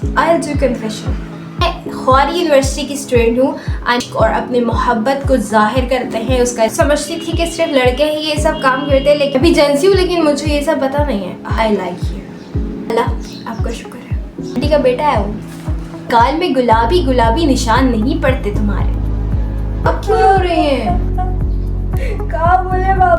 I'll do confession. मैं ख्वारी university की student हूँ और अपनी मोहब्बत को जाहिर करते हैं उसका। समझती थी कि सिर्फ लड़के ही ये सब काम करते हैं, लेकिन अभी जेंसी हूँ, लेकिन मुझे ये सब पता नहीं है। I like you. अल्लाह आपका शुक्र है। आंटी का बेटा है वो। गाल में गुलाबी गुलाबी निशान नहीं पड़ते तुम्हारे। अब क्यों रो रहे हैं? क्या बोले बाबा?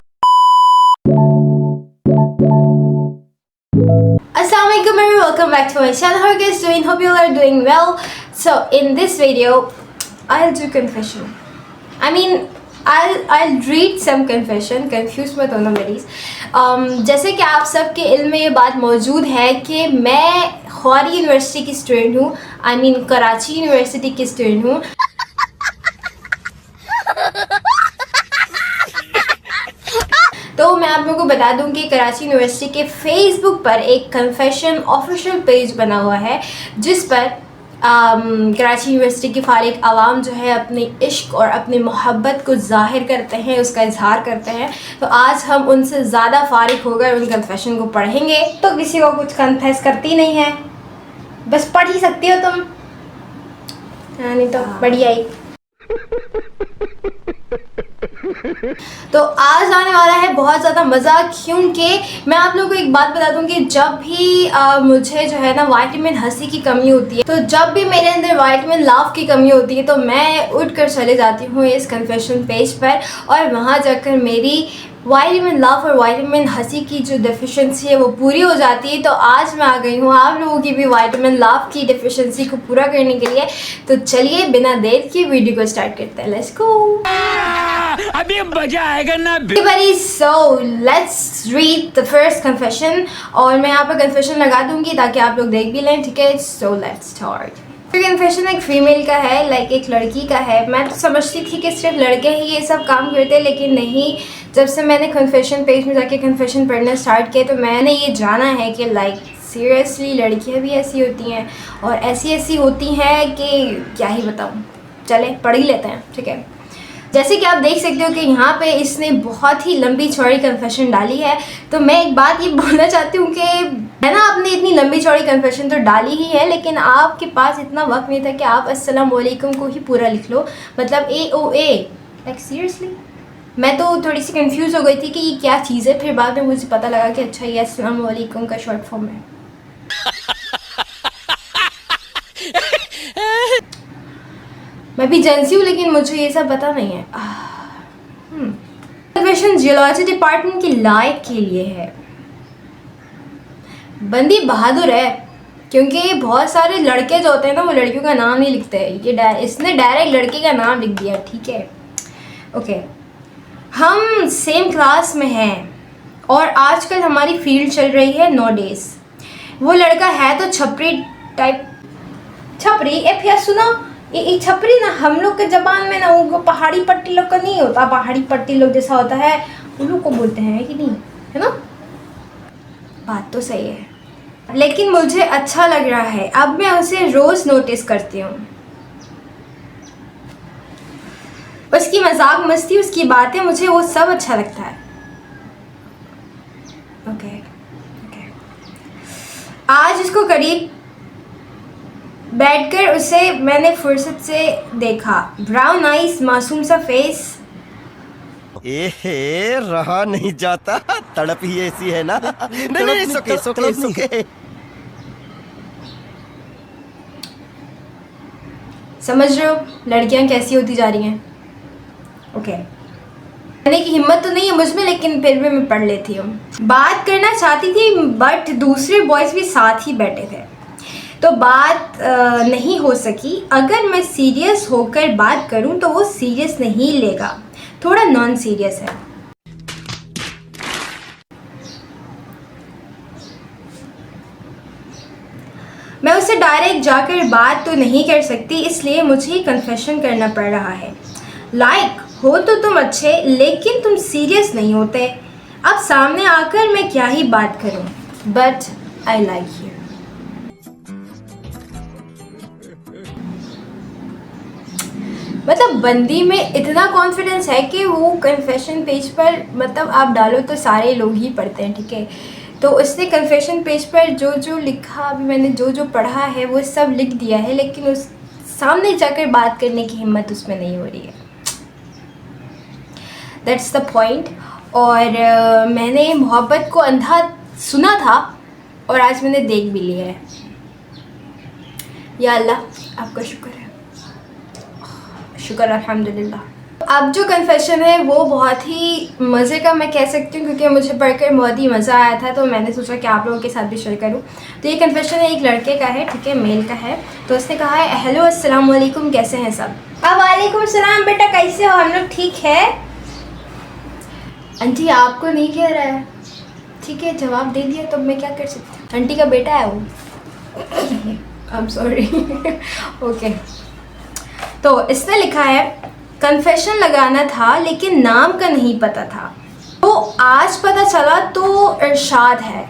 Assalamualaikum and welcome back to my channel. How are you guys doing? Hope you all are doing well. So in this video, I'll do confession. I mean, I'll read some confession. Confused मत होना marriage. जैसे कि आप सबके इल्म में ये बात मौजूद है कि मैं ख्वारी यूनिवर्सिटी की स्टूडेंट हूँ। I mean कराची यूनिवर्सिटी की स्टूडेंट हूँ। तो मैं आप लोगों को बता दूं कि कराची यूनिवर्सिटी के फेसबुक पर एक कन्फेशन ऑफिशियल पेज बना हुआ है, जिस पर कराची यूनिवर्सिटी की फारिग आवाम जो है अपनी इश्क और अपनी मोहब्बत को जाहिर करते हैं, उसका इजहार करते हैं। तो आज हम उनसे ज़्यादा फारिग होकर उन कन्फेशन को पढ़ेंगे। तो किसी को कुछ कन्फेस करती नहीं है, बस पढ़ ही सकती हो तुम, नहीं तो बढ़िया ही। तो आज आने वाला है बहुत ज़्यादा मज़ा, क्योंकि मैं आप लोगों को एक बात बता दूं कि जब भी मुझे जो है ना विटामिन हंसी की कमी होती है, तो जब भी मेरे अंदर विटामिन लाफ की कमी होती है, तो मैं उठकर चले जाती हूँ इस कन्फेशन पेज पर और वहाँ जाकर मेरी विटामिन लाफ और विटामिन हंसी की जो डेफिशिएंसी है वो पूरी हो जाती है। तो आज मैं आ गई हूँ आप लोगों की भी विटामिन लाफ की डेफिशिएंसी को पूरा करने के लिए। तो चलिए बिना देर के वीडियो को स्टार्ट करते हैं। Let's go. अभी मजा आएगा ना। So let's read the first confession और मैं यहाँ पर कन्फेशन लगा दूंगी ताकि आप लोग देख भी लें, ठीक है? So let's start. कन्फेशन एक फीमेल का है, लाइक एक लड़की का है। मैं तो समझती थी कि सिर्फ लड़के ही ये सब काम करते हैं, लेकिन नहीं। जब से मैंने कन्फेशन पेज में जाके कन्फेशन पढ़ना स्टार्ट किया तो मैंने ये जाना है कि लाइक सीरियसली लड़कियां भी ऐसी होती हैं और ऐसी होती हैं कि क्या ही बताऊँ। चले पढ़ ही लेते हैं, ठीक है? जैसे कि आप देख सकते हो कि यहाँ पे इसने बहुत ही लंबी चौड़ी कन्फेशन डाली है। तो मैं एक बात ये बोलना चाहती हूँ कि है ना, आपने इतनी लंबी चौड़ी कन्फेशन तो डाली ही है, लेकिन आपके पास इतना वक्त नहीं था कि आप अस्सलाम वालेकुम को ही पूरा लिख लो, मतलब AOA। लाइक सीरियसली मैं तो थोड़ी सी कंफ्यूज हो गई थी कि ये क्या चीज़ है। फिर बाद में मुझे पता लगा कि अच्छा ये अस्सलाम वालेकुम का शॉर्ट फॉर्म है। मैं भी जेंसी हूँ, लेकिन मुझे ये सब पता नहीं है। कन्फेशन जियोलॉजी डिपार्टमेंट की लायक के लिए है। बंदी बहादुर है, क्योंकि बहुत सारे लड़के जो होते हैं ना वो लड़कियों का नाम नहीं लिखते। ये इसने डायरेक्ट लड़के का नाम लिख दिया, ठीक है? ओके। हम सेम क्लास में हैं और आजकल हमारी फील्ड चल रही है नो डेज। वो लड़का है तो छपरी टाइप। छपरी ए फिर सुनो, ये छपरी ना हम लोग के जबान में ना वो पहाड़ी पट्टी लोग का नहीं होता। पहाड़ी पट्टी लोग जैसा होता है उन लोग को बोलते हैं कि नहीं, है ना? बात तो सही है, लेकिन मुझे अच्छा लग रहा है। अब मैं उसे रोज़ नोटिस करती हूँ। उसकी मजाक मस्ती, उसकी बातें, मुझे वो सब अच्छा लगता है। ओके। आज उसको करीब बैठकर उसे मैंने फुर्सत से देखा। ब्राउन आइज, मासूम सा फेस। रहा नहीं जाता, तड़प ही ऐसी है ना। नहीं, सोके। समझ रहे हो लड़कियां कैसी होती जा रही हैं? ओके। पढ़ने की हिम्मत तो नहीं है मुझ में, लेकिन फिर भी मैं पढ़ लेती हूँ। बात करना चाहती थी बट दूसरे बॉयज़ भी साथ ही बैठे थे, तो बात नहीं हो सकी। अगर मैं सीरियस होकर बात करूं तो वो सीरियस नहीं लेगा, थोड़ा नॉन सीरियस है। मैं उससे डायरेक्ट जाकर बात तो नहीं कर सकती, इसलिए मुझे कन्फेशन करना पड़ रहा है। लाइक हो तो तुम अच्छे, लेकिन तुम सीरियस नहीं होते। अब सामने आकर मैं क्या ही बात करूं, बट आई लाइक यू। मतलब बंदी में इतना कॉन्फिडेंस है कि वो कन्फेशन पेज पर मतलब आप डालो तो सारे लोग ही पढ़ते हैं, ठीक है? तो उसने कन्फेशन पेज पर जो जो लिखा, अभी मैंने जो जो पढ़ा है वो सब लिख दिया है, लेकिन उस सामने जाकर बात करने की हिम्मत उसमें नहीं हो रही है। That's the point. और मैंने मोहब्बत को अंधा सुना था और आज मैंने देख भी लिया है। या अल्लाह आपका शुक्र है, शुक्र अल्हम्दुलिल्लाह। अब जो कन्फेशन है वो बहुत ही मज़े का मैं कह सकती हूँ, क्योंकि मुझे पढ़कर बहुत ही मज़ा आया था, तो मैंने सोचा कि आप लोगों के साथ भी शेयर करूँ। तो ये कन्फेशन है एक लड़के का है, ठीक है, मेल का है। तो उसने कहा है, हेलो अस्सलाम वालेकुम, कैसे हैं सब? वालेकुम सलाम बेटा, कैसे हो? हम लोग ठीक है। आंटी आपको नहीं कह रहा है, ठीक है, जवाब दे दिया, तो मैं क्या कर सकती हूँ। आंटी का बेटा है वो। I am sorry. ओके, तो इसने लिखा है, कन्फेशन लगाना था लेकिन नाम का नहीं पता था, तो आज पता चला तो इरशाद है।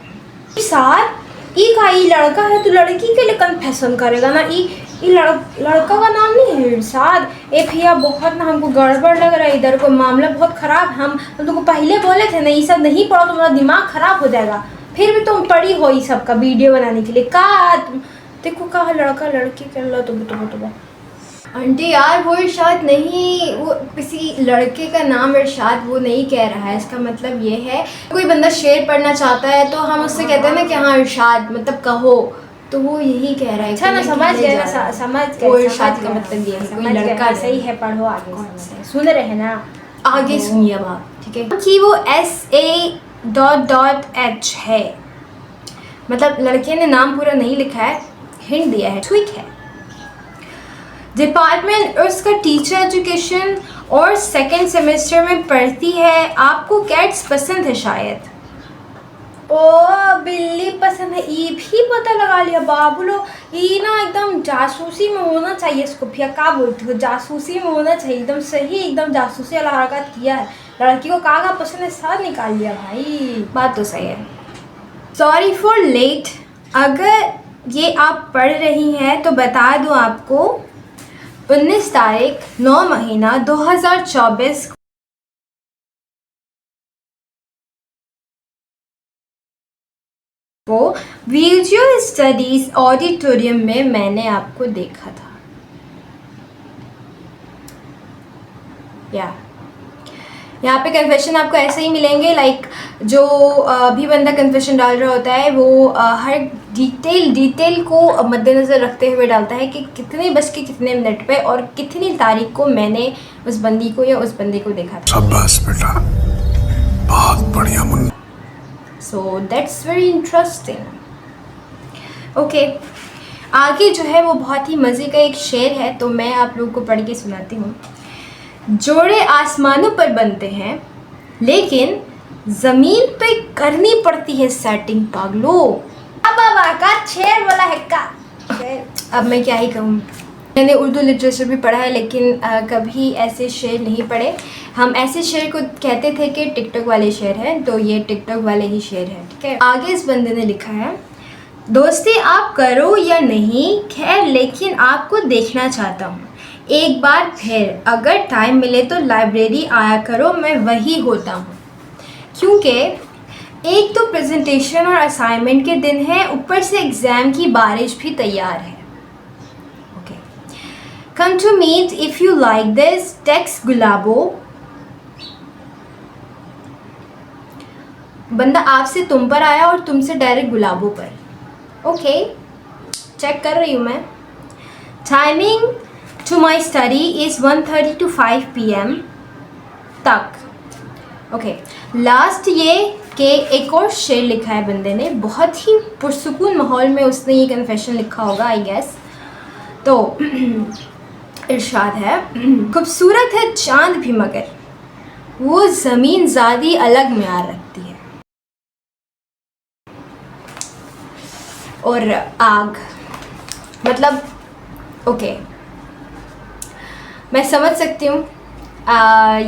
इरशाद ई का ई लड़का है तो लड़की के लिए कन्फेशन करेगा ना, ई लड़का का नाम नहीं है इरशाद। ए भैया बहुत ना हमको गड़बड़ लग रहा है, इधर को मामला बहुत ख़राब। हम तुमको पहले बोले थे ना, ये सब नहीं पढ़ो तो तुम्हारा दिमाग ख़राब हो जाएगा। फिर भी तुम पढ़ी हो ये सब का वीडियो बनाने के लिए। कहा देखो, कहा लड़का लड़की कर लो तो आंटी यार वो इरशाद नहीं, वो किसी लड़के का नाम इरशाद वो नहीं कह रहा है। इसका मतलब ये है, कोई बंदा शेर पढ़ना चाहता है तो हम उससे कहते हैं ना कि हाँ इरशाद मतलब कहो, तो वो यही कह रहा है। अच्छा ना, समझ गए ना, समझ गए। वो इरशाद का मतलब ये है कोई लड़का सही है। पढ़ो आगे, सुन रहे हैं ना, आगे सुनिए अब आप, ठीक है, कि वो SA.H है, मतलब लड़के ने नाम पूरा नहीं लिखा है, हिंट दिया है, ठीक है। डिपार्टमेंट उसका टीचर एजुकेशन और सेकंड सेमेस्टर में पढ़ती है। आपको कैट्स पसंद है शायद। ओ बिल्ली पसंद है, ये भी पता लगा लिया बाबू लोग। ये ना एकदम जासूसी में होना चाहिए इसको, भैया क्या बोलती हो, जासूसी में होना चाहिए, एकदम सही, एकदम जासूसी वाला हरकत किया है। लड़की को कहाँ पसंद है सब निकाल लिया भाई, बात तो सही है। सॉरी फॉर लेट, अगर ये आप पढ़ रही हैं तो बता दूँ आपको, 19 तारीख 9 महीना 2024 को विजुअल स्टडीज ऑडिटोरियम में मैंने आपको देखा था। यहाँ पे कन्फेशन आपको ऐसे ही मिलेंगे, लाइक जो भी बंदा कन्फेशन डाल रहा होता है वो हर डिटेल को मद्देनज़र रखते हुए डालता है कि कितने बज के कितने मिनट पे और कितनी तारीख को मैंने उस बंदी को या उस बंदे को देखा था। शाबाश बेटा, बहुत बढ़िया Munna. So that's very interesting. Okay, आगे जो है वो बहुत ही मज़े का एक शेर है, तो मैं आप लोगों को पढ़ के सुनाती हूँ। जोड़े आसमानों पर बनते हैं लेकिन ज़मीन पे करनी पड़ती है सेटिंग पागलो। अब का शेर वाला है का। अब मैं क्या ही कहूँ, मैंने उर्दू लिटरेचर भी पढ़ा है लेकिन कभी ऐसे शेर नहीं पढ़े। हम ऐसे शेर को कहते थे कि टिकटॉक वाले शेर हैं, तो ये टिकटॉक वाले ही शेर हैं, ठीक है। आगे इस बंदे ने लिखा है, दोस्ती आप करो या नहीं खैर, लेकिन आपको देखना चाहता हूँ एक बार फिर, अगर टाइम मिले तो लाइब्रेरी आया करो, मैं वही होता हूँ। क्योंकि एक तो प्रेजेंटेशन और असाइनमेंट के दिन है, ऊपर से एग्ज़ाम की बारिश भी तैयार है। Okay, come to meet if you like this, text Gulabo. बंदा आपसे तुम पर आया और तुमसे डायरेक्ट गुलाबो पर। ओके, चेक कर रही हूँ मैं। Timing to my study is 1:30 to 5 PM तक। ओके, लास्ट ये कि एक और शेर लिखा है बंदे ने, बहुत ही पुरसुकून माहौल में उसने ये कन्फेशन लिखा होगा आई गेस। तो इरशाद है, खूबसूरत है चांद भी मगर वो ज़मीन ज़ादी अलग म्यार रखती है। और आग मतलब ओके, मैं समझ सकती हूँ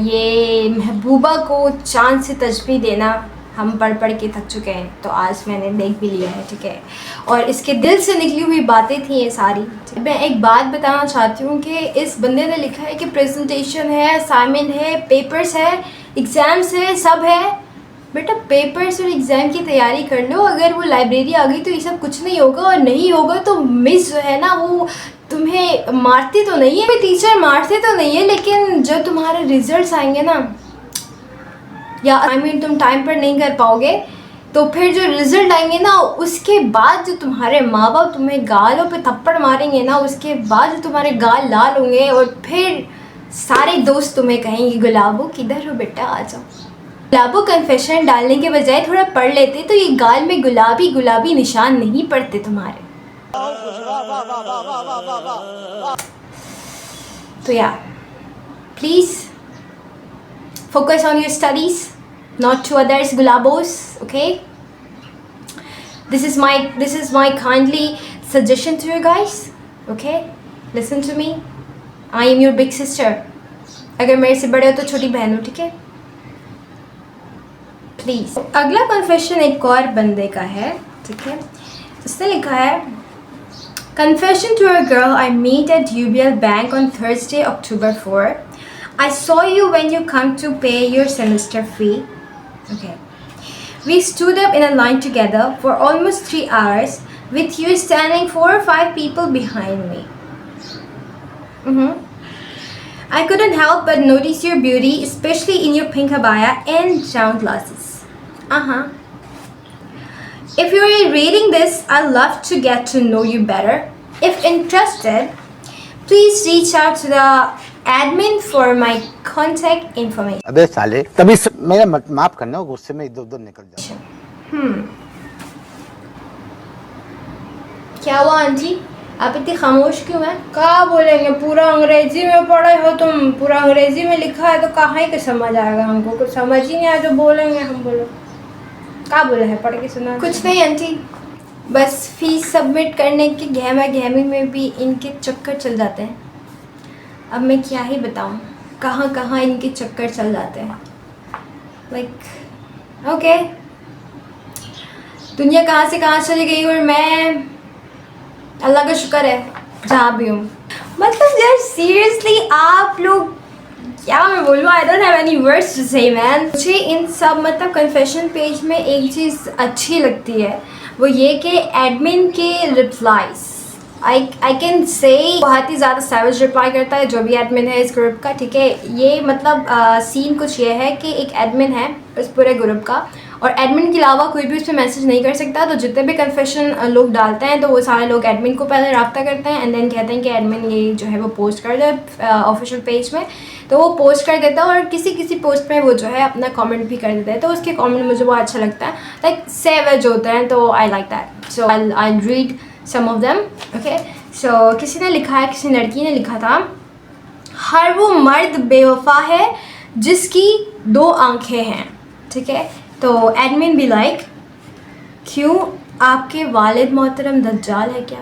ये महबूबा को चांद से तशबीह देना हम पढ़ पढ़ के थक चुके हैं, तो आज मैंने देख भी लिया है, ठीक है। और इसके दिल से निकली हुई बातें थी ये सारी। मैं एक बात बताना चाहती हूँ कि इस बंदे ने लिखा है कि प्रेजेंटेशन है, असाइनमेंट है, पेपर्स है, एग्ज़ाम्स है, सब है, बेटा पेपर्स और एग्ज़ाम की तैयारी कर लो, अगर वो लाइब्रेरी आ गई तो ये सब कुछ नहीं होगा, और नहीं होगा तो मिस जो है ना वो तुम्हें मारती तो नहीं है, कोई टीचर मारते तो नहीं है, लेकिन जब तुम्हारे रिजल्ट्स आएंगे ना, या तुम टाइम पर नहीं कर पाओगे, तो फिर जो रिज़ल्ट आएंगे ना उसके बाद जो तुम्हारे माँ बाप तुम्हें गालों पे थप्पड़ मारेंगे ना, उसके बाद जो तुम्हारे गाल लाल होंगे और फिर सारे दोस्त तुम्हें कहेंगे गुलाबो किधर हो बेटा आ जाओ। गुलाबो कन्फेशन डालने के बजाय थोड़ा पढ़ लेते तो ये गाल में गुलाबी गुलाबी निशान नहीं पड़ते तुम्हारे। तो या please focus on your studies, not to others gulabos, okay? This is my kindly suggestion to you guys, okay? Listen to me. I am your big sister. अगर मेरे से बड़े हो तो छोटी बहन हो, ठीक है? प्लीज़। अगला कन्फेशन एक और बंदे का है, ठीक है? उसने लिखा है Confession to a girl I meet at UBL Bank on Thursday, October 4. I saw you when you come to pay your semester fee. Okay. We stood up in a line together for almost 3 hours with you standing 4 or 5 people behind me. I couldn't help but notice your beauty, especially in your pink abaya and round glasses. If you are reading this, I'd love to get to know you better. If interested, please reach out to the admin for my contact information. अबे साले तभी मेरा माफ करना, गुस्से में इधर उधर निकल जाओ। क्या हुआ आंटी, आप इतनी खामोश क्यों हैं? क्या बोलेंगे, पूरा अंग्रेजी में पढ़े हो तुम, पूरा अंग्रेजी में लिखा है तो कहाँ ही कुछ समझ आएगा, हमको कुछ समझ ही नहीं आया तो बोलेंगे हम। बोलो क्या बोले है, पढ़ के सुना? कुछ नहीं आंटी, बस फीस सबमिट करने की गहमा गहमी में भी इनके चक्कर चल जाते हैं। अब मैं क्या ही बताऊँ, कहाँ कहाँ इनके चक्कर चल जाते हैं। लाइक ओके, दुनिया कहाँ से कहाँ चली गई और मैं अल्लाह का शुक्र है जहाँ भी हूँ। मतलब यार सीरियसली आप लोग, क्या मैं बोलूँ, I don't have any words to say man. मुझे इन सब मतलब कन्फेशन पेज में एक चीज़ अच्छी लगती है, वो ये कि एडमिन के रिप्लाईज आई कैन से बहुत ही ज़्यादा सैवेज रिप्लाई करता है जो भी एडमिन है इस ग्रुप का, ठीक है। ये मतलब सीन कुछ ये है कि एक एडमिन है इस पूरे ग्रुप का, और एडमिन के अलावा कोई भी उस पर मैसेज नहीं कर सकता। तो जितने भी कन्फेशन लोग डालते हैं तो वो सारे लोग एडमिन को पहले रब्ता करते हैं एंड देन कहते हैं कि एडमिन ये जो है वो पोस्ट कर दे ऑफिशियल पेज में। तो वो पोस्ट कर देता है और किसी किसी पोस्ट में वो जो है अपना कमेंट भी कर देता है, तो उसके कमेंट मुझे बहुत अच्छा लगता है, लाइक सेवेज होते हैं, तो I like that. So I read some of them, okay. So किसी ने लिखा है, किसी लड़की ने लिखा था, हर वो मर्द बेवफा है जिसकी 2 आंखें हैं, ठीक है। तो एडमिन भी लाइक, क्यों आपके वालिद मोहतरम दज्जाल है क्या?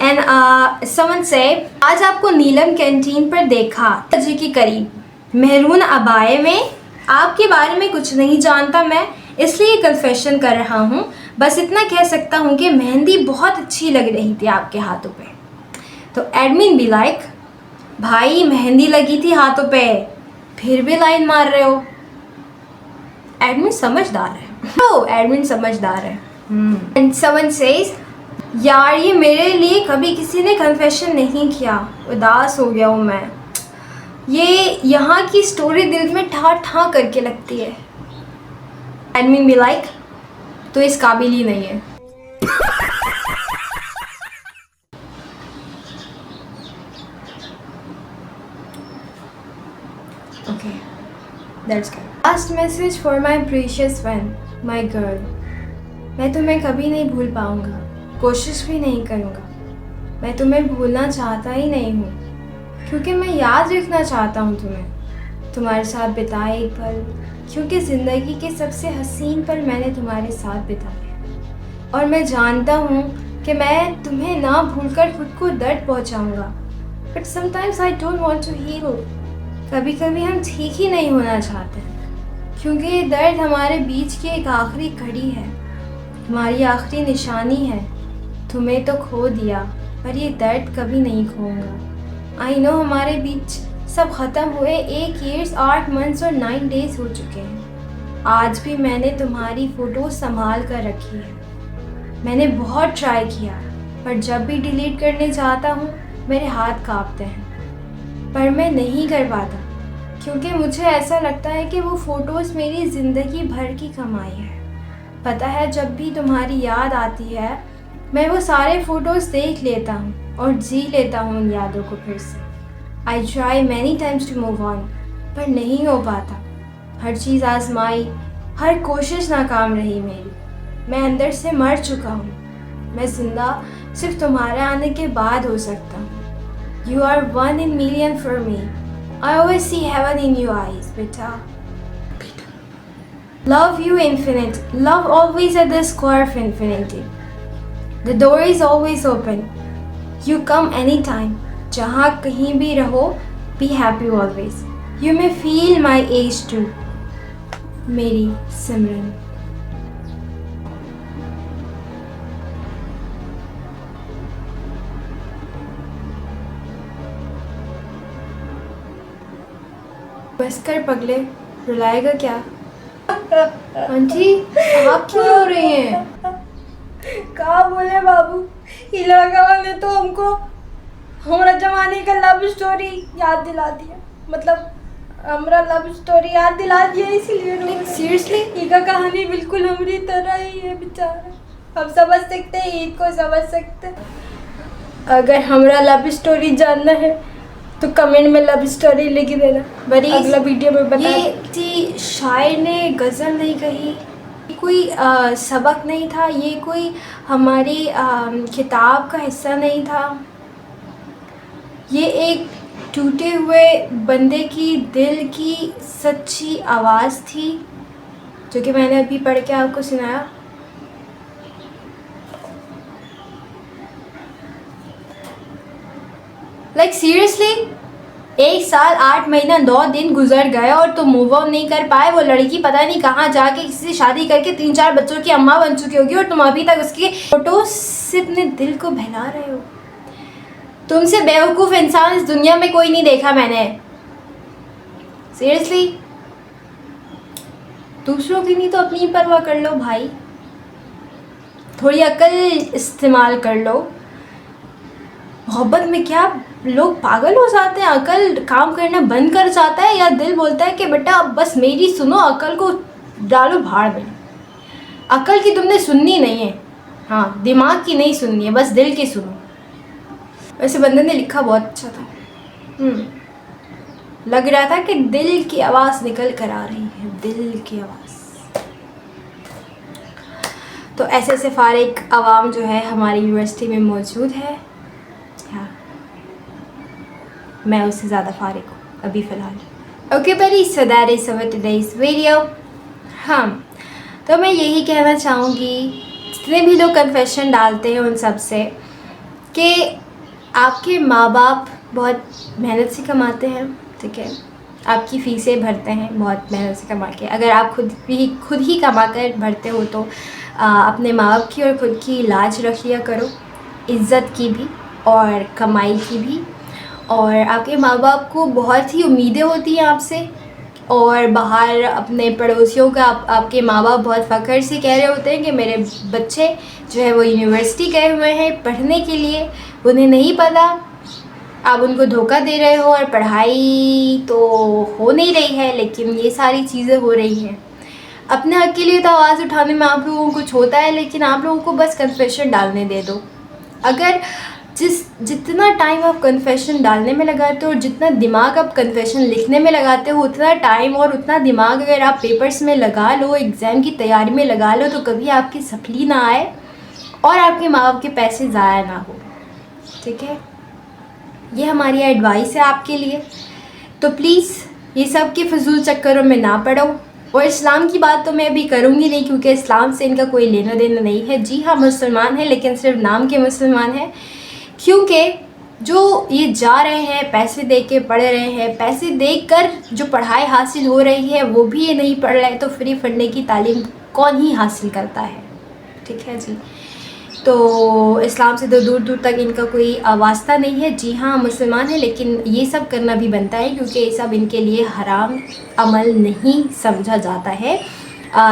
एंड समवन से, आज आपको नीलम कैंटीन पर देखा जी के करीब मेहरून अबाए में। आपके बारे में कुछ नहीं जानता मैं, इसलिए कन्फेशन कर रहा हूँ। बस इतना कह सकता हूँ कि मेहंदी बहुत अच्छी लग रही थी आपके हाथों पे। तो एडमिन भी लाइक, भाई मेहंदी लगी थी हाथों पे फिर भी लाइन मार रहे हो। एडमिन समझदार है। ओ एडमिन समझदार है। एंड समवन सेज, यार ये मेरे लिए कभी किसी ने कन्फेशन नहीं किया, उदास हो गया हूँ मैं। ये यहाँ की स्टोरी दिल में ठा ठा करके लगती है। एडमिन भी लाइक, तो इस काबिल ही नहीं है। Okay, that's good. Last message for my precious friend, my girl. मैं तुम्हें कभी नहीं भूल पाऊंगा, कोशिश भी नहीं करूंगा। मैं तुम्हें भूलना चाहता ही नहीं हूँ, क्योंकि मैं याद रखना चाहता हूँ तुम्हें, तुम्हारे साथ बिताए एक पल, क्योंकि ज़िंदगी के सबसे हसीन पल मैंने तुम्हारे साथ बिताए। और मैं जानता हूँ कि मैं तुम्हें ना भूलकर खुद को दर्द पहुँचाऊँगा, but sometimes I don't want to heal. कभी कभी हम ठीक ही नहीं होना चाहते, क्योंकि ये दर्द हमारे बीच की एक आखिरी कड़ी है, हमारी आखिरी निशानी है। तुम्हें तो खो दिया, पर ये दर्द कभी नहीं खोऊंगा। आई नो हमारे बीच सब ख़त्म हुए 1 ईयर्स 8 मंथ्स और 9 डेज़ हो चुके हैं। आज भी मैंने तुम्हारी फ़ोटो संभाल कर रखी है। मैंने बहुत ट्राई किया, पर जब भी डिलीट करने जाता हूँ मेरे हाथ कांपते हैं, पर मैं नहीं कर पाता क्योंकि मुझे ऐसा लगता है कि वो फ़ोटोज़ मेरी ज़िंदगी भर की कमाई है। पता है, जब भी तुम्हारी याद आती है मैं वो सारे फ़ोटोज़ देख लेता हूँ और जी लेता हूँ उन यादों को फिर से। I try many times to move on, पर नहीं हो पाता। हर चीज़ आजमाई, हर कोशिश नाकाम रही मेरी। मैं अंदर से मर चुका हूँ। मैं ज़िंदा सिर्फ तुम्हारे आने के बाद हो सकता हूँ। You are 1 in million for me. I always see heaven in your eyes, बेटा। Love you infinite. Love always at the square of infinity. The door is always open. You come anytime. जहाँ कहीं भी रहो, be happy always. You may feel my age too. मेरी सिमरन। बस कर पगले, रुलाएगा क्या? आंटी, आप क्यों रो रही हैं? कहा बोले बाबू, ये लड़का वाले तो हमको हमारा जमाने का लव स्टोरी याद दिला दिया। मतलब हमारा लव स्टोरी याद दिला दिया, इसीलिए सीरियसली ये का कहानी बिल्कुल हमारी तरह ही है बेचारा। हम समझ सकते हैं, ईद को समझ सकते हैं। अगर हमारा लव स्टोरी जानना है तो कमेंट में लव स्टोरी लिख देना, बड़ी अगला वीडियो में बता। ये थी शायर ने गज़ल नहीं कही, कोई सबक नहीं था, ये कोई हमारी किताब का हिस्सा नहीं था। ये एक टूटे हुए बंदे की दिल की सच्ची आवाज़ थी, जो कि मैंने अभी पढ़ के आपको सुनाया। लाइक सीरियसली 1 साल 8 महीना 9 दिन गुजर गए और तुम मूव ऑन नहीं कर पाए। वो लड़की पता नहीं कहाँ जाके किसी से शादी करके 3-4 बच्चों की अम्मा बन चुकी होगी और तुम अभी तक उसकी फोटो से अपने दिल को बहला रहे हो। तुमसे बेवकूफ़ इंसान इस दुनिया में कोई नहीं देखा मैंने। सीरियसली दूसरों की नहीं तो अपनी परवाह कर लो भाई, थोड़ी अकल इस्तेमाल कर लो। मोहब्बत में क्या लोग पागल हो जाते हैं, अकल काम करना बंद कर जाता है, या दिल बोलता है कि बेटा अब बस मेरी सुनो, अकल को डालो भाड़ में। अकल की तुमने सुननी नहीं है, हाँ दिमाग की नहीं सुननी है, बस दिल की सुनो। वैसे बंदे ने लिखा बहुत अच्छा था। लग रहा था कि दिल की आवाज़ निकल कर आ रही है, दिल की आवाज़। तो ऐसे ऐसे फारिग अवाम जो है हमारी यूनिवर्सिटी में मौजूद है। हाँ, मैं उससे ज़्यादा फारिग हूँ अभी फ़िलहाल। ओके बड़ी, so that is our today's video. हाँ, तो मैं यही कहना चाहूँगी जितने भी लोग कन्फेशन डालते हैं उन सब से कि आपके माँ बाप बहुत मेहनत से कमाते हैं, ठीक है, आपकी फ़ीसें भरते हैं बहुत मेहनत से कमा के। अगर आप खुद ही कमा कर भरते हो तो अपने माँ बाप की और ख़ुद की लाज रख लिया करो, इज़्ज़त की भी और कमाई की भी। और आपके माँ बाप को बहुत ही उम्मीदें होती हैं आपसे, और बाहर अपने पड़ोसियों का आपके माँ बाप बहुत फ़ख्र से कह रहे होते हैं कि मेरे बच्चे जो है वो यूनिवर्सिटी गए हुए हैं पढ़ने के लिए। उन्हें नहीं पता आप उनको धोखा दे रहे हो और पढ़ाई तो हो नहीं रही है, लेकिन ये सारी चीज़ें हो रही हैं। अपने हक़ के लिए तो आवाज़ उठाने में आप लोगों को कुछ होता है, लेकिन आप लोगों को बस कन्फेशन डालने दे दो। अगर जितना टाइम आप कन्फेशन डालने में लगाते हो और जितना दिमाग आप कन्फेशन लिखने में लगाते हो, उतना टाइम और उतना दिमाग अगर आप पेपर्स में लगा लो, एग्ज़ाम की तैयारी में लगा लो, तो कभी आपकी सफली ना आए और आपके माँ बाप के पैसे ज़ाया ना हो, ठीक है। ये हमारी एडवाइस है आपके लिए। तो प्लीज़ ये सब के फजूल चक्करों में ना पड़ो। और इस्लाम की बात तो मैं अभी करूँगी नहीं, क्योंकि इस्लाम से इनका कोई लेना देना नहीं है। जी हाँ, मुसलमान है, लेकिन सिर्फ नाम के मुसलमान हैं, क्योंकि जो ये जा रहे हैं पैसे दे के पढ़ रहे हैं, पैसे देकर जो पढ़ाई हासिल हो रही है वो भी ये नहीं पढ़ रहे, तो फ्री पढ़ने की तालीम कौन ही हासिल करता है, ठीक है जी। तो इस्लाम से तो दूर दूर तक इनका कोई वास्ता नहीं है। जी हाँ, मुसलमान है, लेकिन ये सब करना भी बनता है क्योंकि ये सब इनके लिए हराम अमल नहीं समझा जाता है।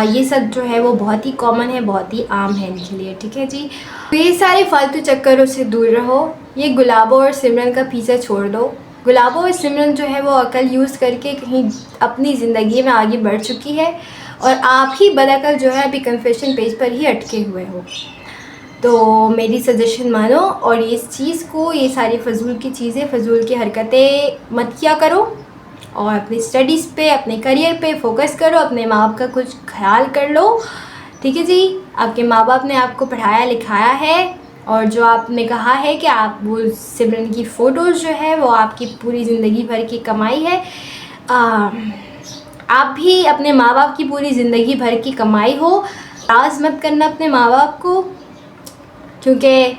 ये सब जो है वो बहुत ही कॉमन है, बहुत ही आम है इनके लिए। ठीक है जी, तो ये सारे फालतू चक्करों से दूर रहो। ये गुलाबो और सिमरन का पीछा छोड़ दो। गुलाबो और सिमरन जो है वो अकल यूज़ करके कहीं अपनी ज़िंदगी में आगे बढ़ चुकी है और आप ही बदअकल जो है अभी कन्फेशन पेज पर ही अटके हुए हो। तो मेरी सजेशन मानो और इस चीज़ को, ये सारी फजूल की चीज़ें, फजूल की हरकतें मत किया करो और अपनी स्टडीज़ पे, अपने करियर पे फोकस करो। अपने माँ बाप का कुछ ख्याल कर लो। ठीक है जी, आपके माँ बाप ने आपको पढ़ाया लिखाया है और जो आपने कहा है कि आप वो सिमरन की फ़ोटोज़ जो है वो आपकी पूरी ज़िंदगी भर की कमाई है। आप भी अपने माँ बाप की पूरी ज़िंदगी भर की कमाई हो। नाराज़ मत करना अपने माँ बाप को, क्योंकि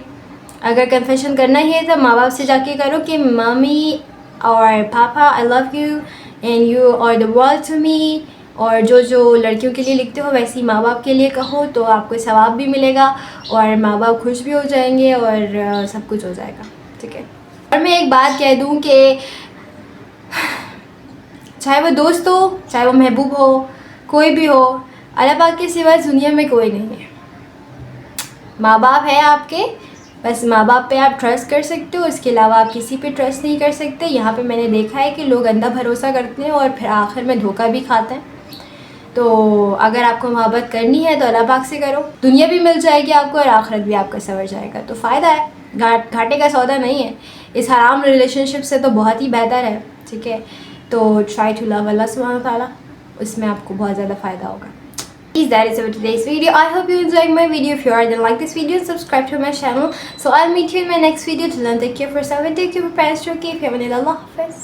अगर कन्फेशन करना ही है तो माँ बाप से जाके करो कि मम्मी और पापा I love you and you are the world to me. और जो लड़कियों के लिए लिखते हो वैसे ही माँ बाप के लिए कहो, तो आपको सवाब भी मिलेगा और माँ बाप खुश भी हो जाएंगे और सब कुछ हो जाएगा। ठीक है, और मैं एक बात कह दूँ कि चाहे वो दोस्त हो, चाहे वो महबूब हो, कोई भी हो, अल्लाह पाक के सिवा दुनिया में कोई नहीं है। माँ बाप है आपके, बस माँ बाप पे आप ट्रस्ट कर सकते हो, उसके अलावा आप किसी पे ट्रस्ट नहीं कर सकते। यहाँ पे मैंने देखा है कि लोग अंधा भरोसा करते हैं और फिर आखिर में धोखा भी खाते हैं। तो अगर आपको मोहब्बत करनी है तो अल्लाह पाक से करो, दुनिया भी मिल जाएगी आपको और आखिरत भी आपका संवर जाएगा। तो फ़ायदा है, घाटे का सौदा नहीं है। इस हराम रिलेशनशिप से तो बहुत ही बेहतर है। ठीक है, तो ट्राई टू लव अल्लाह सुब्हानहू व तआला, उसमें आपको बहुत ज़्यादा फ़ायदा होगा। That is it for today's video. I hope you enjoyed my video. If you are, then like this video and subscribe to my channel. So I'll meet you in my next video. Till then, take care for yourself and take care for parents. Okay, if you haven't, Allah Hafiz.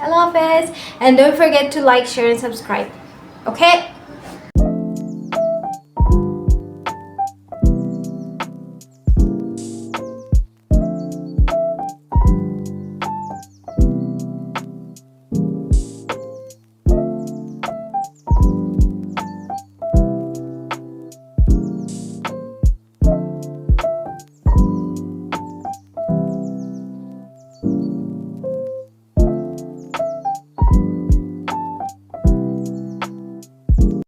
Allah Hafiz. And don't forget to like, share and subscribe. Okay?